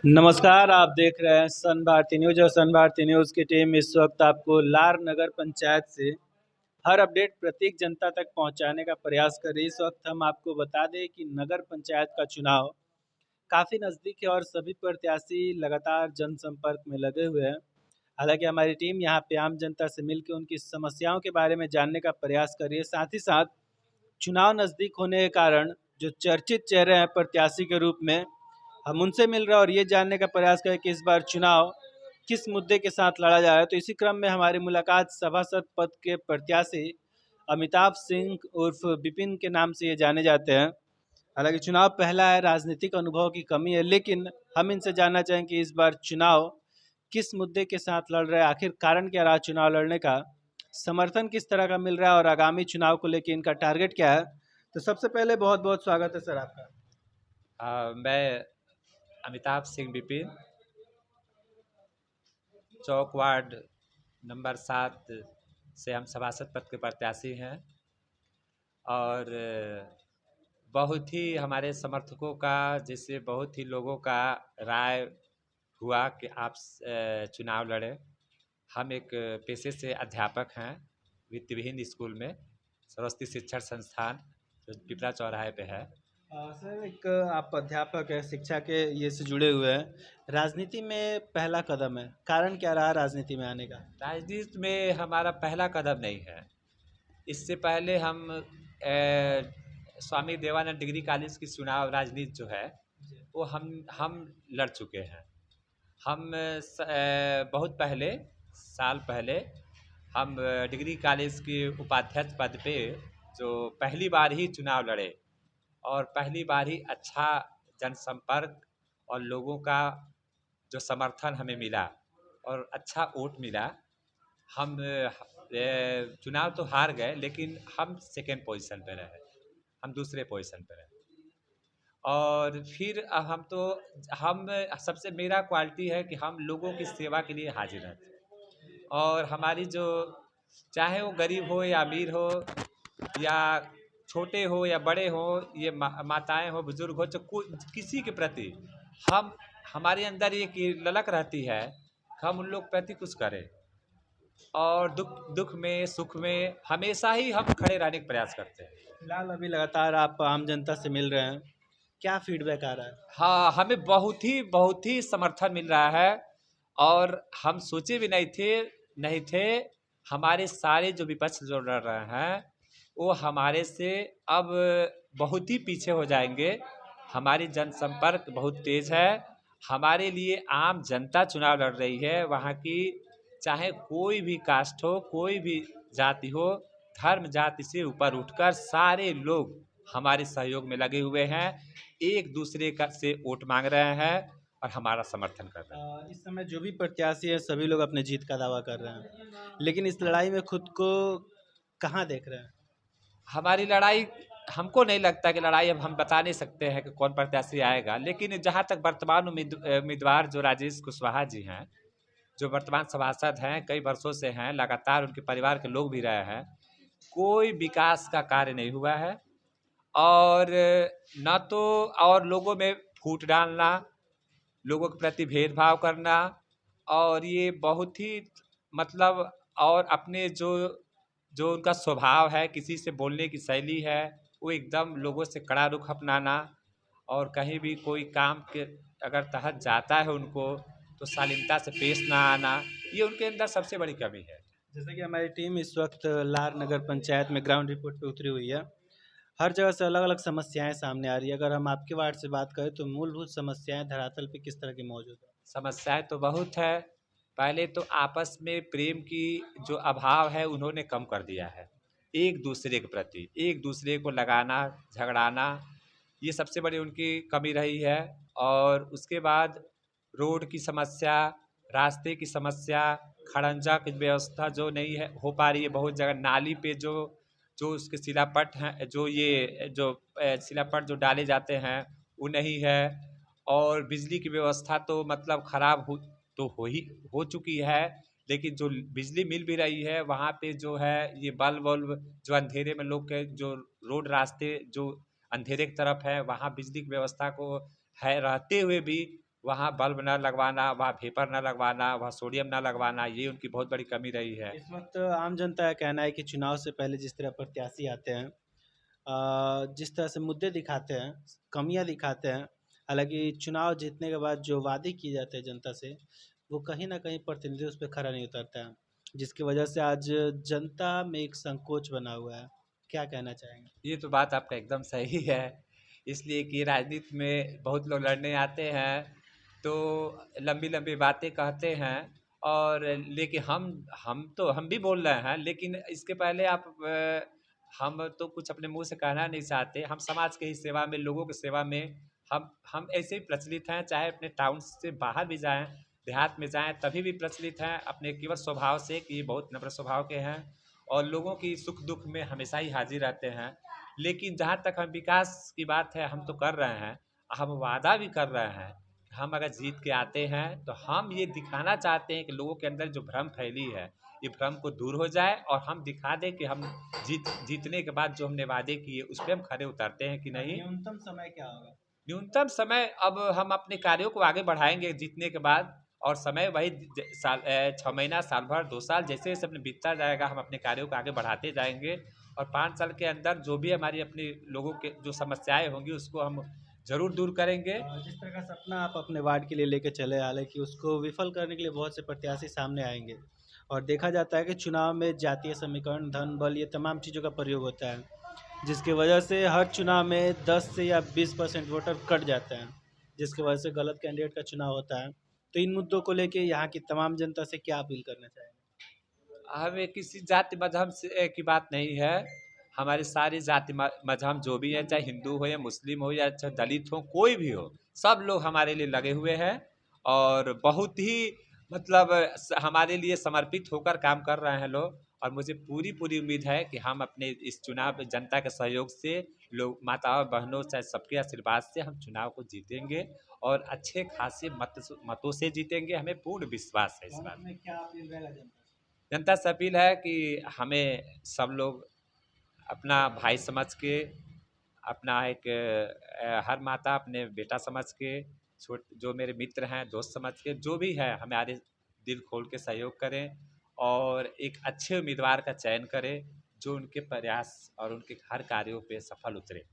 नमस्कार, आप देख रहे हैं सन भारती न्यूज़ और सन भारती न्यूज़ की टीम इस वक्त आपको लार नगर पंचायत से हर अपडेट प्रत्येक जनता तक पहुंचाने का प्रयास कर रही है। इस वक्त हम आपको बता दें कि नगर पंचायत का चुनाव काफ़ी नज़दीक है और सभी प्रत्याशी लगातार जनसंपर्क में लगे हुए हैं। हालांकि हमारी टीम यहाँ पे आम जनता से मिलकर उनकी समस्याओं के बारे में जानने का प्रयास कर रही है। साथ ही साथ चुनाव नज़दीक होने के कारण जो चर्चित चेहरे हैं प्रत्याशी के रूप में, हम उनसे मिल रहे हैं और ये जानने का प्रयास करें कि इस बार चुनाव किस मुद्दे के साथ लड़ा जा रहा है। तो इसी क्रम में हमारी मुलाकात सभासद पद के प्रत्याशी अमिताभ सिंह उर्फ विपिन के नाम से ये जाने जाते हैं। हालांकि चुनाव पहला है, राजनीतिक अनुभव की कमी है, लेकिन हम इनसे जानना चाहेंगे कि इस बार चुनाव किस मुद्दे के साथ लड़ रहे हैं, आखिर कारण क्या रहा चुनाव लड़ने का, समर्थन किस तरह का मिल रहा है और आगामी चुनाव को लेकर इनका टारगेट क्या है। तो सबसे पहले बहुत बहुत स्वागत है सर आपका। मैं अमिताभ सिंह विपिन, चौक वार्ड नंबर 7 से हम सभासद पद के प्रत्याशी हैं और बहुत ही हमारे समर्थकों का, जिससे बहुत ही लोगों का राय हुआ कि आप चुनाव लड़ें। हम एक पेशे से अध्यापक हैं वित्तविहीन स्कूल में, सरस्वती शिक्षण संस्थान जो पिपरा चौराहे पे है। सर, एक आप अध्यापक है, शिक्षा के ये से जुड़े हुए हैं, राजनीति में पहला कदम है, कारण क्या रहा राजनीति में आने का? राजनीति में हमारा पहला कदम नहीं है। इससे पहले हम स्वामी देवानंद डिग्री कॉलेज की चुनाव राजनीति जो है वो हम लड़ चुके हैं। हम बहुत पहले, साल पहले हम डिग्री कॉलेज के उपाध्यक्ष पद पे जो पहली बार ही चुनाव लड़े और पहली बार ही अच्छा जनसंपर्क और लोगों का जो समर्थन हमें मिला और अच्छा वोट मिला। हम चुनाव तो हार गए लेकिन हम सेकेंड पोजीशन पे रहे, हम दूसरे पोजीशन पे रहे। और फिर हम सबसे मेरा क्वालिटी है कि हम लोगों की सेवा के लिए हाजिर रहते और हमारी जो, चाहे वो गरीब हो या अमीर हो या छोटे हो या बड़े हो, ये माताएं हो बुजुर्ग हो, जो किसी के प्रति हम हमारे अंदर ये ललक रहती है कि हम उन लोग प्रति कुछ करें और दुख दुख में सुख में हमेशा ही हम खड़े रहने का प्रयास करते हैं। फिलहाल अभी लगातार आप आम जनता से मिल रहे हैं, क्या फीडबैक आ रहा है? हाँ, हमें बहुत ही समर्थन मिल रहा है और हम सोचे भी नहीं थे। हमारे सारे जो विपक्ष जो लड़ रहे हैं वो हमारे से अब बहुत ही पीछे हो जाएंगे। हमारी जनसंपर्क बहुत तेज है। हमारे लिए आम जनता चुनाव लड़ रही है, वहाँ की चाहे कोई भी कास्ट हो, कोई भी जाति हो, धर्म जाति से ऊपर उठकर सारे लोग हमारे सहयोग में लगे हुए हैं, एक दूसरे का से वोट मांग रहे हैं और हमारा समर्थन कर रहे हैं। इस समय जो भी प्रत्याशी है सभी लोग अपने जीत का दावा कर रहे हैं, लेकिन इस लड़ाई में खुद को कहाँ देख रहे हैं? हमारी लड़ाई, हमको नहीं लगता कि लड़ाई, अब हम बता नहीं सकते हैं कि कौन प्रत्याशी आएगा, लेकिन जहाँ तक वर्तमान उम्मीदवार जो राजेश कुशवाहा जी हैं, जो वर्तमान सभासद हैं, कई वर्षों से हैं, लगातार उनके परिवार के लोग भी रहे हैं, कोई विकास का कार्य नहीं हुआ है और न तो, और लोगों में फूट डालना, लोगों के प्रति भेदभाव करना और ये बहुत ही मतलब, और अपने जो जो उनका स्वभाव है, किसी से बोलने की शैली है, वो एकदम लोगों से कड़ा रुख अपनाना और कहीं भी कोई काम के अगर तहत जाता है उनको तो शालीनता से पेश ना आना, ये उनके अंदर सबसे बड़ी कमी है। जैसे कि हमारी टीम इस वक्त लार नगर पंचायत में ग्राउंड रिपोर्ट पे उतरी हुई है, हर जगह से अलग अलग समस्याएं सामने आ रही है। अगर हम आपके वार्ड से बात करें तो मूलभूत समस्याएं धरातल पे किस तरह की मौजूद है? समस्याएं तो बहुत है। पहले तो आपस में प्रेम की जो अभाव है उन्होंने कम कर दिया है। एक दूसरे के प्रति, एक दूसरे को लगाना, झगड़ाना, ये सबसे बड़ी उनकी कमी रही है। और उसके बाद रोड की समस्या, रास्ते की समस्या, खड़ंजा की व्यवस्था जो नहीं है हो पा रही है। बहुत जगह नाली पे जो जो उसके शिलापट हैं, जो ये जो शिलापट जो डाले जाते हैं वो नहीं है। और बिजली की व्यवस्था तो मतलब ख़राब हो चुकी है, लेकिन जो बिजली मिल भी रही है वहाँ पे जो है ये बल्ब वल्ब जो अंधेरे में लोग के जो रोड रास्ते जो अंधेरे की तरफ है, वहाँ बिजली की व्यवस्था को है रहते हुए भी वहाँ बल्ब ना लगवाना, वहाँ वेपर ना लगवाना, वहाँ सोडियम ना लगवाना, ये उनकी बहुत बड़ी कमी रही है। इस वक्त आम जनता का कहना है कि चुनाव से पहले जिस तरह प्रत्याशी आते हैं, जिस तरह से मुद्दे दिखाते हैं, कमियां दिखाते हैं, हालांकि चुनाव जीतने के बाद जो वादे किए जाते हैं जनता से, वो कहीं ना कहीं प्रतिनिधि उस पर खरा नहीं उतरता है, जिसकी वजह से आज जनता में एक संकोच बना हुआ है। क्या कहना चाहेंगे? ये तो बात आपका एकदम सही है। इसलिए कि राजनीति में बहुत लोग लड़ने आते हैं, तो लंबी-लंबी बातें कहते हैं, और लेकिन हम भी बोल रहे हैं, लेकिन इसके पहले हम तो कुछ अपने मुँह से कहना नहीं चाहते। हम समाज के ही सेवा में, लोगों की सेवा में हम ऐसे ही प्रचलित हैं, चाहे अपने टाउन से बाहर भी जाएँ, देहात में जाएँ, तभी भी प्रचलित हैं अपने केवल स्वभाव से, कि बहुत नम्र स्वभाव के हैं और लोगों की सुख-दुःख में हमेशा ही हाज़िर रहते हैं। लेकिन जहाँ तक हम विकास की बात है, हम तो कर रहे हैं, हम वादा भी कर रहे हैं। हम अगर जीत के आते हैं तो हम ये दिखाना चाहते हैं कि लोगों के अंदर जो भ्रम फैली है, ये भ्रम को दूर हो जाए और हम दिखा दें कि हम जीतने के बाद जो हमने वादे किए उस पे हम खरे उतरते हैं कि नहीं। न्यूनतम समय क्या होगा? न्यूनतम समय अब हम अपने कार्यों को आगे बढ़ाएँगे जीतने के बाद, और समय वही 6 महीना, साल भर, 2 साल, जैसे-जैसे अपने बीतता जाएगा हम अपने कार्यों को आगे बढ़ाते जाएँगे, और 5 साल के अंदर जो भी हमारी अपनी लोगों के जो समस्याएँ होंगी उसको हम ज़रूर दूर करेंगे। जिस तरह का सपना आप अपने वार्ड के लिए लेके चले, हालांकि उसको विफल करने के लिए बहुत से प्रत्याशी सामने आएंगे, और देखा जाता है कि चुनाव में जातीय समीकरण, धन बल, ये तमाम चीज़ों का प्रयोग होता है, जिसकी वजह से हर चुनाव में 10 से या 20% वोटर कट जाते हैं, जिसकी वजह से गलत कैंडिडेट का चुनाव होता है। तो इन मुद्दों को लेके यहाँ की तमाम जनता से क्या अपील करना चाहेंगे? हमें किसी जाति मजहब से की बात नहीं है। हमारी सारी जाति मजहब जो भी है, चाहे हिंदू हो या मुस्लिम हो या चाहे दलित हो, कोई भी हो, सब लोग हमारे लिए लगे हुए हैं और बहुत ही मतलब हमारे लिए समर्पित होकर काम कर रहे हैं लोग। और मुझे पूरी पूरी उम्मीद है कि हम अपने इस चुनाव में जनता के सहयोग से, लोग माताओं बहनों चाहे सबके आशीर्वाद से हम चुनाव को जीतेंगे, और अच्छे खासे मतों से जीतेंगे। हमें पूर्ण विश्वास है इस बात। में क्या अपील रहेगा जनता से? जनता से अपील है कि हमें सब लोग अपना भाई समझ के, अपना एक हर माता अपने बेटा समझ के, छोट जो मेरे मित्र हैं दोस्त समझ के, जो भी है हमारे दिल खोल के सहयोग करें, और एक अच्छे उम्मीदवार का चयन करें जो उनके प्रयास और उनके हर कार्यों पे सफल उतरे।